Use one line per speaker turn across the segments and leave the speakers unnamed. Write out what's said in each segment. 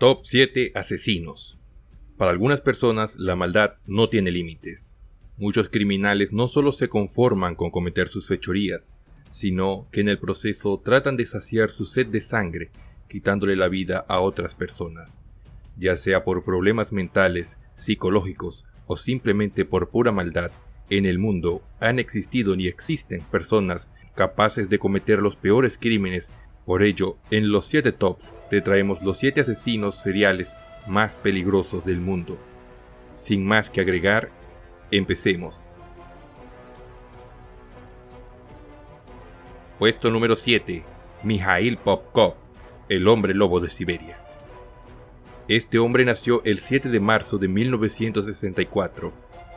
Top 7 asesinos. Para algunas personas, la maldad no tiene límites. Muchos criminales no solo se conforman con cometer sus fechorías, sino que en el proceso tratan de saciar su sed de sangre, quitándole la vida a otras personas, ya sea por problemas mentales, psicológicos o simplemente por pura maldad. En el mundo han existido y existen personas capaces de cometer los peores crímenes. Por ello, en los 7 tops te traemos los 7 asesinos seriales más peligrosos del mundo. Sin más que agregar, empecemos. Puesto número 7. Mikhail Popkov, el hombre lobo de Siberia. Este hombre nació el 7 de marzo de 1964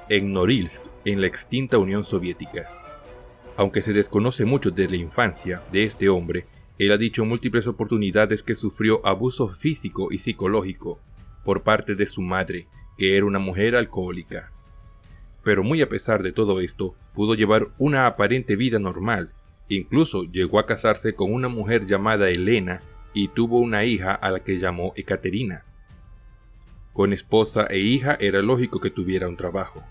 en Norilsk, en la extinta Unión Soviética. Aunque se desconoce mucho de la infancia de este hombre, él ha dicho en múltiples oportunidades que sufrió abuso físico y psicológico por parte de su madre, que era una mujer alcohólica. Pero muy a pesar de todo esto, pudo llevar una aparente vida normal. Incluso llegó a casarse con una mujer llamada Elena y tuvo una hija a la que llamó Ekaterina. Con esposa e hija era lógico que tuviera un trabajo.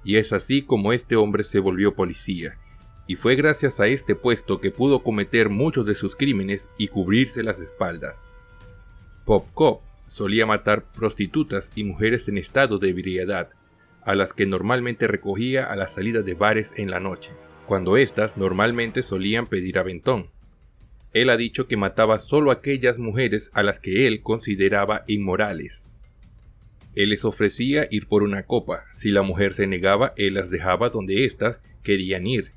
Y es así como este hombre se volvió policía. Y fue gracias a este puesto que pudo cometer muchos de sus crímenes y cubrirse las espaldas. Popkov solía matar prostitutas y mujeres en estado de ebriedad, a las que normalmente recogía a la salida de bares en la noche, cuando éstas normalmente solían pedir aventón. Él ha dicho que mataba solo a aquellas mujeres a las que él consideraba inmorales. Él les ofrecía ir por una copa. Si la mujer se negaba, él las dejaba donde éstas querían ir,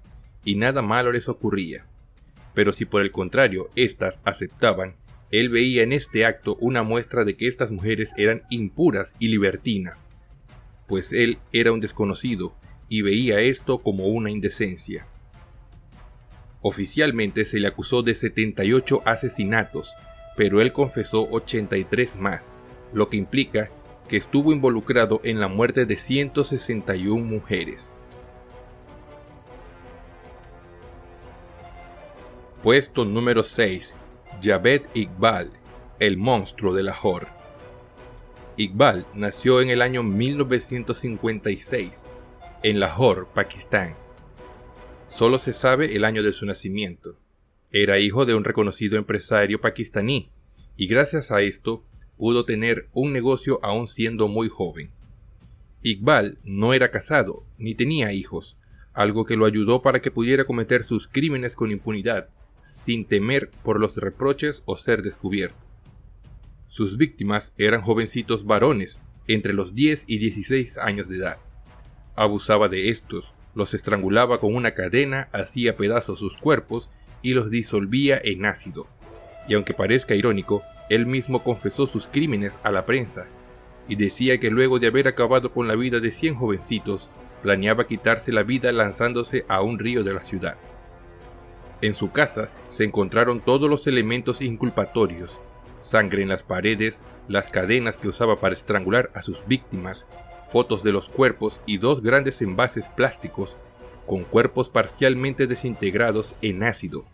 y nada malo les ocurría. Pero si por el contrario éstas aceptaban, él veía en este acto una muestra de que estas mujeres eran impuras y libertinas, pues él era un desconocido y veía esto como una indecencia. Oficialmente se le acusó de 78 asesinatos, pero él confesó 83 más, lo que implica que estuvo involucrado en la muerte de 161 mujeres. Puesto número 6. Javed Iqbal, el monstruo de Lahore. Iqbal nació en el año 1956 en Lahore, Pakistán. Solo se sabe el año de su nacimiento. Era hijo de un reconocido empresario pakistaní y gracias a esto pudo tener un negocio aún siendo muy joven. Iqbal no era casado ni tenía hijos, algo que lo ayudó para que pudiera cometer sus crímenes con impunidad, sin temer por los reproches o ser descubierto. Sus víctimas eran jovencitos varones entre los 10 y 16 años de edad. Abusaba de estos, los estrangulaba con una cadena, hacía pedazos sus cuerpos y los disolvía en ácido. Y aunque parezca irónico, él mismo confesó sus crímenes a la prensa y decía que luego de haber acabado con la vida de 100 jovencitos, planeaba quitarse la vida lanzándose a un río de la ciudad. En su casa se encontraron todos los elementos inculpatorios: sangre en las paredes, las cadenas que usaba para estrangular a sus víctimas, fotos de los cuerpos y 2 grandes envases plásticos con cuerpos parcialmente desintegrados en ácido.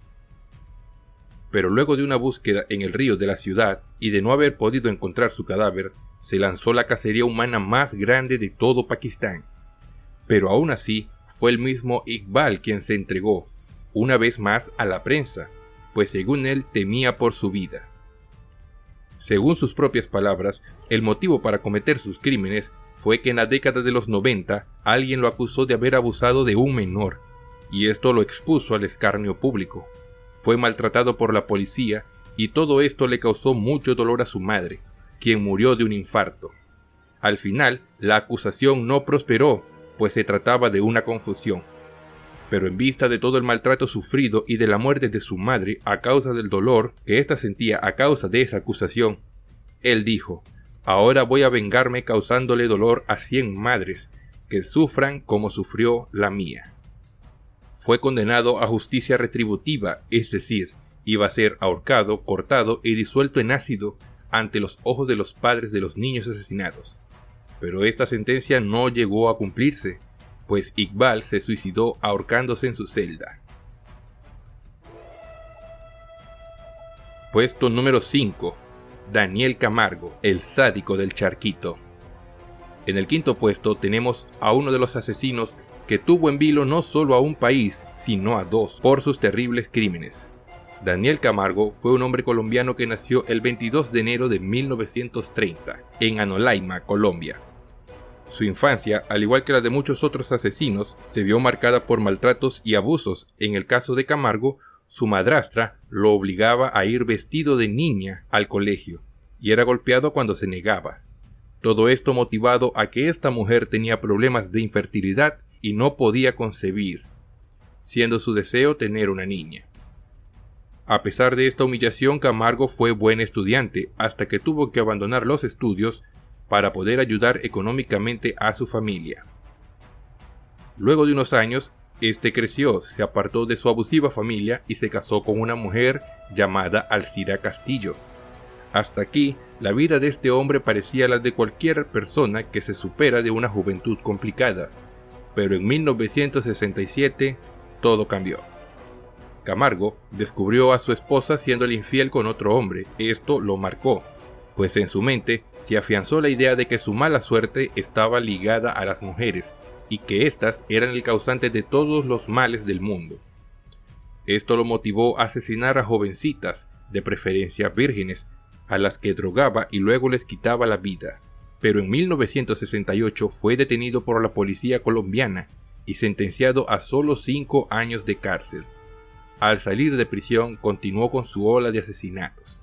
Pero luego de una búsqueda en el río de la ciudad y de no haber podido encontrar su cadáver, se lanzó la cacería humana más grande de todo Pakistán. Pero aún así, fue el mismo Iqbal quien se entregó, una vez más, a la prensa, pues según él temía por su vida. Según sus propias palabras, el motivo para cometer sus crímenes fue que en la década de los 90 alguien lo acusó de haber abusado de un menor, y esto lo expuso al escarnio público. Fue maltratado por la policía y todo esto le causó mucho dolor a su madre, quien murió de un infarto. Al final, la acusación no prosperó, pues se trataba de una confusión. Pero en vista de todo el maltrato sufrido y de la muerte de su madre a causa del dolor que ésta sentía a causa de esa acusación, él dijo: «Ahora voy a vengarme causándole dolor a 100 madres que sufran como sufrió la mía». Fue condenado a justicia retributiva, es decir, iba a ser ahorcado, cortado y disuelto en ácido ante los ojos de los padres de los niños asesinados. Pero esta sentencia no llegó a cumplirse, pues Iqbal se suicidó ahorcándose en su celda. Puesto número 5. Daniel Camargo, el sádico del charquito. En el quinto puesto tenemos a uno de los asesinos que tuvo en vilo no solo a un país, sino a dos, por sus terribles crímenes. Daniel Camargo fue un hombre colombiano que nació el 22 de enero de 1930, en Anolaima, Colombia. Su infancia, al igual que la de muchos otros asesinos, se vio marcada por maltratos y abusos. En el caso de Camargo, su madrastra lo obligaba a ir vestido de niña al colegio, y era golpeado cuando se negaba. Todo esto motivado a que esta mujer tenía problemas de infertilidad y no podía concebir, siendo su deseo tener una niña. A pesar de esta humillación, Camargo fue buen estudiante hasta que tuvo que abandonar los estudios para poder ayudar económicamente a su familia. Luego de unos años, este creció, se apartó de su abusiva familia y se casó con una mujer llamada Alcira Castillo. Hasta aquí, la vida de este hombre parecía la de cualquier persona que se supera de una juventud complicada. Pero en 1967, todo cambió. Camargo descubrió a su esposa siéndole infiel con otro hombre. Esto lo marcó, pues en su mente se afianzó la idea de que su mala suerte estaba ligada a las mujeres y que éstas eran el causante de todos los males del mundo. Esto lo motivó a asesinar a jovencitas, de preferencia vírgenes, a las que drogaba y luego les quitaba la vida. Pero en 1968 fue detenido por la policía colombiana y sentenciado a solo 5 años de cárcel. Al salir de prisión continuó con su ola de asesinatos.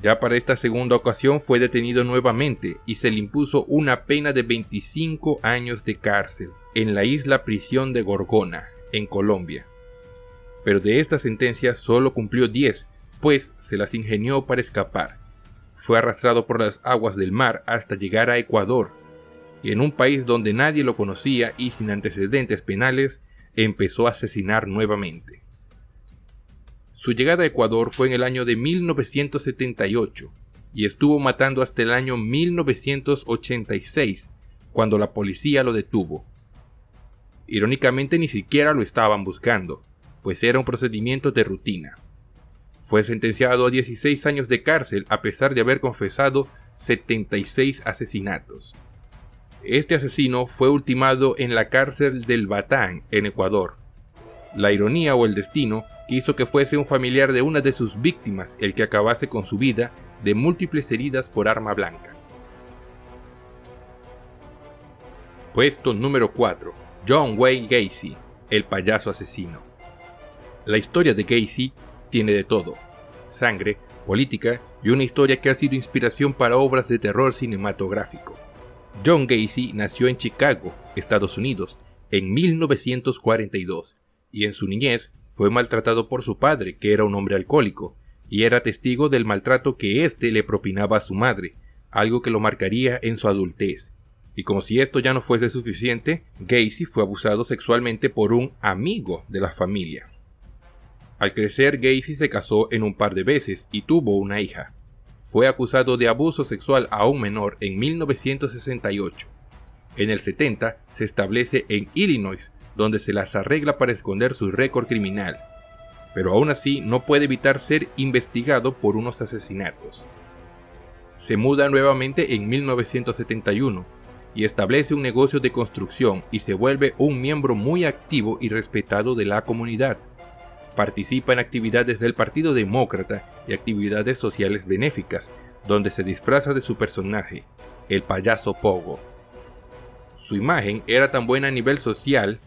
Ya para esta segunda ocasión fue detenido nuevamente y se le impuso una pena de 25 años de cárcel en la isla prisión de Gorgona, en Colombia. Pero de esta sentencia solo cumplió 10, pues se las ingenió para escapar. Fue arrastrado por las aguas del mar hasta llegar a Ecuador, y en un país donde nadie lo conocía y sin antecedentes penales, empezó a asesinar nuevamente. Su llegada a Ecuador fue en el año de 1978 y estuvo matando hasta el año 1986, cuando la policía lo detuvo. Irónicamente, ni siquiera lo estaban buscando, pues era un procedimiento de rutina. Fue sentenciado a 16 años de cárcel a pesar de haber confesado 76 asesinatos. Este asesino fue ultimado en la cárcel del Batán, en Ecuador. La ironía o el destino quiso que fuese un familiar de una de sus víctimas el que acabase con su vida de múltiples heridas por arma blanca. Puesto número 4. John Wayne Gacy, el payaso asesino. La historia de Gacy tiene de todo: sangre, política y una historia que ha sido inspiración para obras de terror cinematográfico. John Gacy nació en Chicago, Estados Unidos, en 1942, y en su niñez fue maltratado por su padre, que era un hombre alcohólico, y era testigo del maltrato que éste le propinaba a su madre, algo que lo marcaría en su adultez. Y como si esto ya no fuese suficiente, Gacy fue abusado sexualmente por un amigo de la familia. Al crecer, Gacy se casó en un par de veces y tuvo una hija. Fue acusado de abuso sexual a un menor en 1968. En el 70 se establece en Illinois, donde se las arregla para esconder su récord criminal. Pero aún así no puede evitar ser investigado por unos asesinatos. Se muda nuevamente en 1971 y establece un negocio de construcción y se vuelve un miembro muy activo y respetado de la comunidad. Participa en actividades del Partido Demócrata y actividades sociales benéficas, donde se disfraza de su personaje, el payaso Pogo. Su imagen era tan buena a nivel social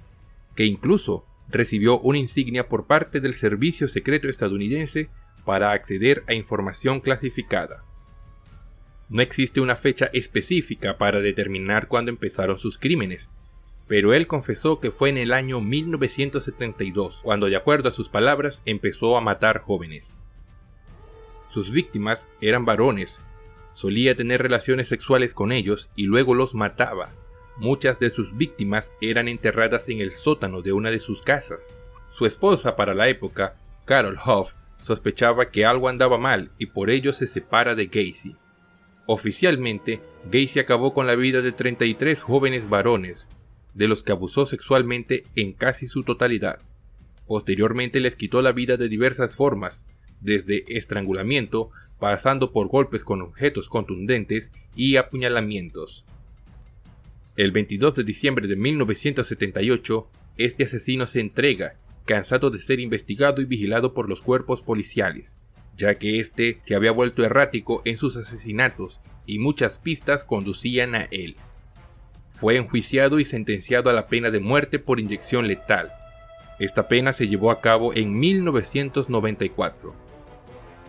que incluso recibió una insignia por parte del Servicio Secreto estadounidense para acceder a información clasificada. No existe una fecha específica para determinar cuándo empezaron sus crímenes, pero él confesó que fue en el año 1972, cuando, de acuerdo a sus palabras, empezó a matar jóvenes. Sus víctimas eran varones, solía tener relaciones sexuales con ellos y luego los mataba. Muchas de sus víctimas eran enterradas en el sótano de una de sus casas. Su esposa para la época, Carol Hoff, sospechaba que algo andaba mal y por ello se separa de Gacy. Oficialmente, Gacy acabó con la vida de 33 jóvenes varones, de los que abusó sexualmente en casi su totalidad. Posteriormente les quitó la vida de diversas formas, desde estrangulamiento, pasando por golpes con objetos contundentes y apuñalamientos. El 22 de diciembre de 1978, este asesino se entrega, cansado de ser investigado y vigilado por los cuerpos policiales, ya que este se había vuelto errático en sus asesinatos y muchas pistas conducían a él. Fue enjuiciado y sentenciado a la pena de muerte por inyección letal. Esta pena se llevó a cabo en 1994.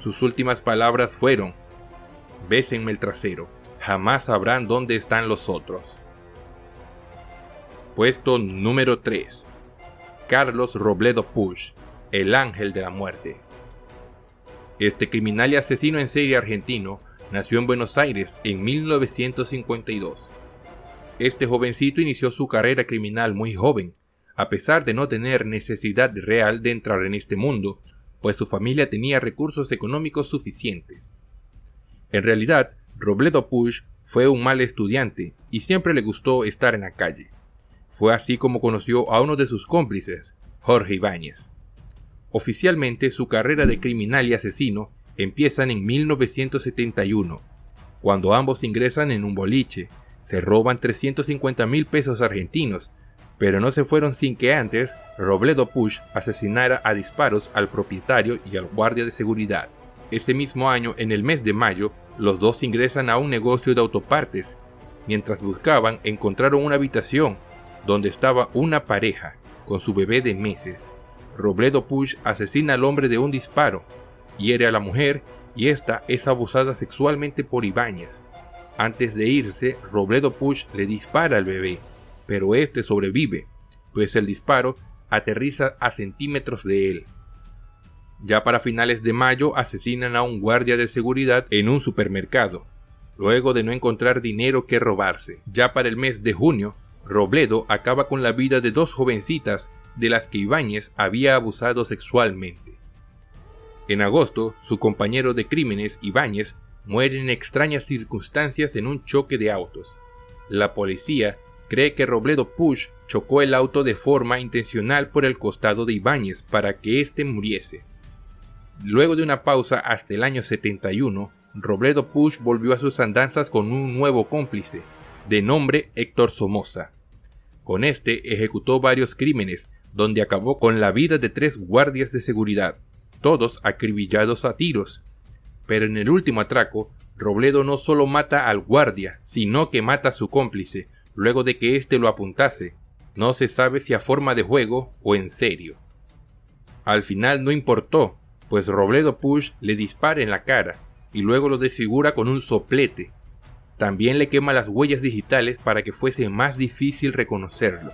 Sus últimas palabras fueron: "Bésenme el trasero, jamás sabrán dónde están los otros". Puesto número 3. Carlos Robledo Puch, el ángel de la muerte. Este criminal y asesino en serie argentino nació en Buenos Aires en 1952. Este jovencito inició su carrera criminal muy joven, a pesar de no tener necesidad real de entrar en este mundo, pues su familia tenía recursos económicos suficientes. En realidad, Robledo Puch fue un mal estudiante y siempre le gustó estar en la calle. Fue así como conoció a uno de sus cómplices, Jorge Ibáñez. Oficialmente, su carrera de criminal y asesino empieza en 1971, cuando ambos ingresan en un boliche, se roban 350,000 pesos argentinos, pero no se fueron sin que antes Robledo Puch asesinara a disparos al propietario y al guardia de seguridad. Este mismo año, en el mes de mayo, los dos ingresan a un negocio de autopartes. Mientras buscaban, encontraron una habitación donde estaba una pareja con su bebé de meses. Robledo Puch asesina al hombre de un disparo, hiere a la mujer y esta es abusada sexualmente por Ibáñez. Antes de irse, Robledo Puch le dispara al bebé, pero este sobrevive, pues el disparo aterriza a centímetros de él. Ya para finales de mayo asesinan a un guardia de seguridad en un supermercado, luego de no encontrar dinero que robarse. Ya para el mes de junio, Robledo acaba con la vida de dos jovencitas de las que Ibáñez había abusado sexualmente. En agosto, su compañero de crímenes, Ibáñez, muere en extrañas circunstancias en un choque de autos. La policía cree que Robledo Puch chocó el auto de forma intencional por el costado de Ibáñez para que éste muriese. Luego de una pausa hasta el año 71, Robledo Puch volvió a sus andanzas con un nuevo cómplice, de nombre Héctor Somoza. Con este ejecutó varios crímenes, donde acabó con la vida de 3 guardias de seguridad, todos acribillados a tiros. Pero en el último atraco, Robledo no solo mata al guardia, sino que mata a su cómplice, luego de que éste lo apuntase. No se sabe si a forma de juego o en serio. Al final no importó, pues Robledo Puch le dispara en la cara y luego lo desfigura con un soplete. También le quema las huellas digitales para que fuese más difícil reconocerlo.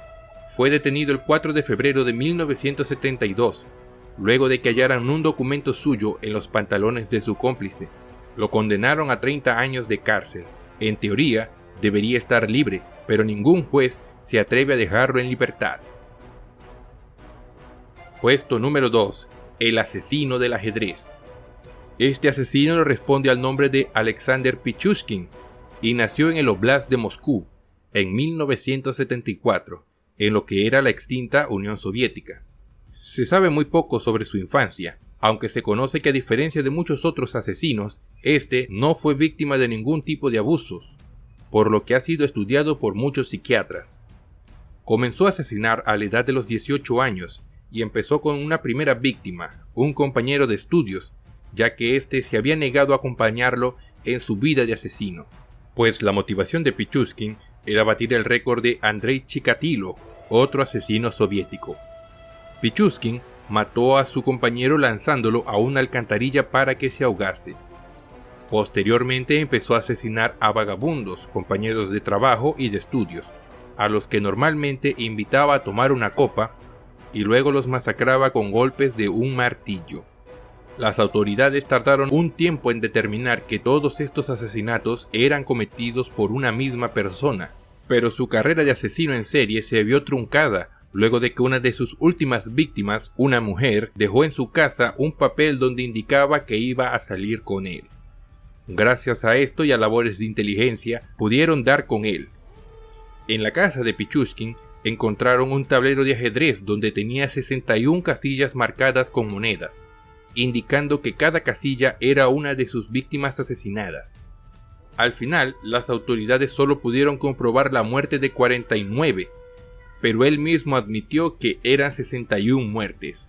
Fue detenido el 4 de febrero de 1972, luego de que hallaran un documento suyo en los pantalones de su cómplice. Lo condenaron a 30 años de cárcel. En teoría, debería estar libre, pero ningún juez se atreve a dejarlo en libertad. Puesto número 2. El asesino del ajedrez. Este asesino responde al nombre de Alexander Pichushkin y nació en el Oblast de Moscú en 1974, en lo que era la extinta Unión Soviética. Se sabe muy poco sobre su infancia, aunque se conoce que a diferencia de muchos otros asesinos, este no fue víctima de ningún tipo de abusos, por lo que ha sido estudiado por muchos psiquiatras. Comenzó a asesinar a la edad de los 18 años y empezó con una primera víctima, un compañero de estudios, ya que éste se había negado a acompañarlo en su vida de asesino, pues la motivación de Pichushkin era batir el récord de Andrei Chikatilo, otro asesino soviético. Pichushkin mató a su compañero lanzándolo a una alcantarilla para que se ahogase. Posteriormente empezó a asesinar a vagabundos, compañeros de trabajo y de estudios, a los que normalmente invitaba a tomar una copa y luego los masacraba con golpes de un martillo. Las autoridades tardaron un tiempo en determinar que todos estos asesinatos eran cometidos por una misma persona, pero su carrera de asesino en serie se vio truncada luego de que una de sus últimas víctimas, una mujer, dejó en su casa un papel donde indicaba que iba a salir con él. Gracias a esto y a labores de inteligencia, pudieron dar con él. En la casa de Pichushkin encontraron un tablero de ajedrez donde tenía 61 casillas marcadas con monedas. indicando que cada casilla era una de sus víctimas asesinadas. Al final, las autoridades solo pudieron comprobar la muerte de 49, pero él mismo admitió que eran 61 muertes.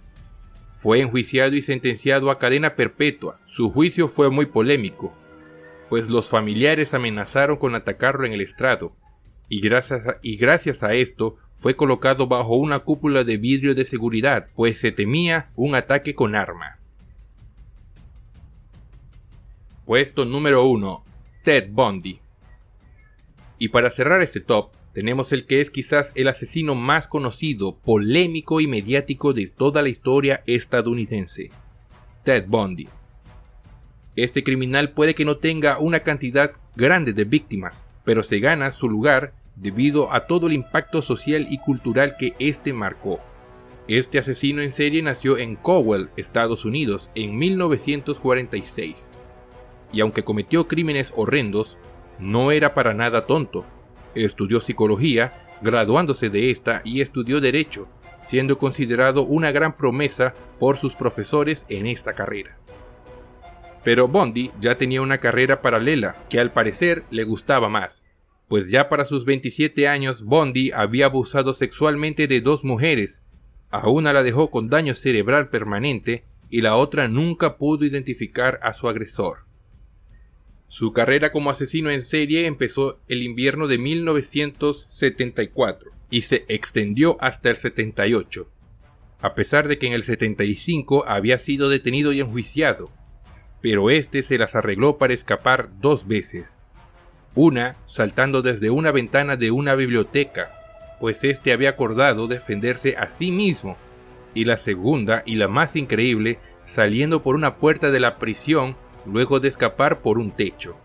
Fue enjuiciado y sentenciado a cadena perpetua. Su juicio fue muy polémico, pues los familiares amenazaron con atacarlo en el estrado, y gracias a esto fue colocado bajo una cúpula de vidrio de seguridad, pues se temía un ataque con arma. Puesto número 1. Ted Bundy. Y para cerrar este top, tenemos el que es quizás el asesino más conocido, polémico y mediático de toda la historia estadounidense, Ted Bundy. Este criminal puede que no tenga una cantidad grande de víctimas, pero se gana su lugar debido a todo el impacto social y cultural que este marcó. Este asesino en serie nació en Cowell, Estados Unidos, en 1946. Y aunque cometió crímenes horrendos, no era para nada tonto. Estudió psicología, graduándose de esta, y estudió derecho, siendo considerado una gran promesa por sus profesores en esta carrera. Pero Bundy ya tenía una carrera paralela que al parecer le gustaba más, pues ya para sus 27 años Bundy había abusado sexualmente de 2 mujeres. A una la dejó con daño cerebral permanente y la otra nunca pudo identificar a su agresor. Su carrera como asesino en serie empezó el invierno de 1974 y se extendió hasta el 78, a pesar de que en el 75 había sido detenido y enjuiciado, pero este se las arregló para escapar 2 veces. Una saltando desde una ventana de una biblioteca, pues este había acordado defenderse a sí mismo, y la segunda, y la más increíble, saliendo por una puerta de la prisión luego de escapar por un techo.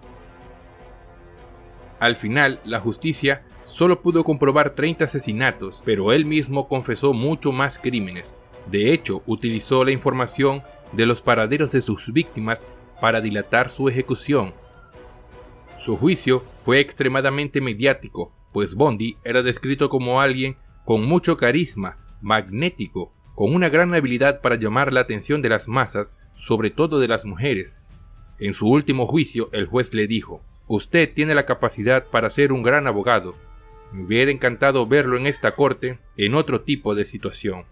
Al final, la justicia solo pudo comprobar 30 asesinatos, pero él mismo confesó mucho más crímenes. De hecho, utilizó la información de los paraderos de sus víctimas para dilatar su ejecución. Su juicio fue extremadamente mediático, pues Bundy era descrito como alguien con mucho carisma, magnético, con una gran habilidad para llamar la atención de las masas, sobre todo de las mujeres. En su último juicio, el juez le dijo: «Usted tiene la capacidad para ser un gran abogado. Me hubiera encantado verlo en esta corte en otro tipo de situación».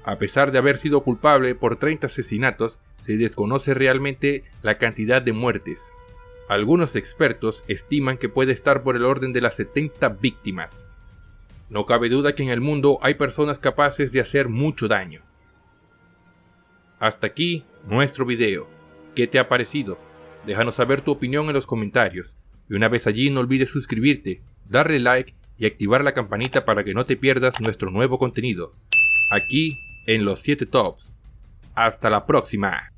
A pesar de haber sido culpable por 30 asesinatos, se desconoce realmente la cantidad de muertes. Algunos expertos estiman que puede estar por el orden de las 70 víctimas. No cabe duda que en el mundo hay personas capaces de hacer mucho daño. Hasta aquí nuestro video. ¿Qué te ha parecido? Déjanos saber tu opinión en los comentarios. Y una vez allí no olvides suscribirte, darle like y activar la campanita para que no te pierdas nuestro nuevo contenido. Aquí en los 7 Tops. Hasta la próxima.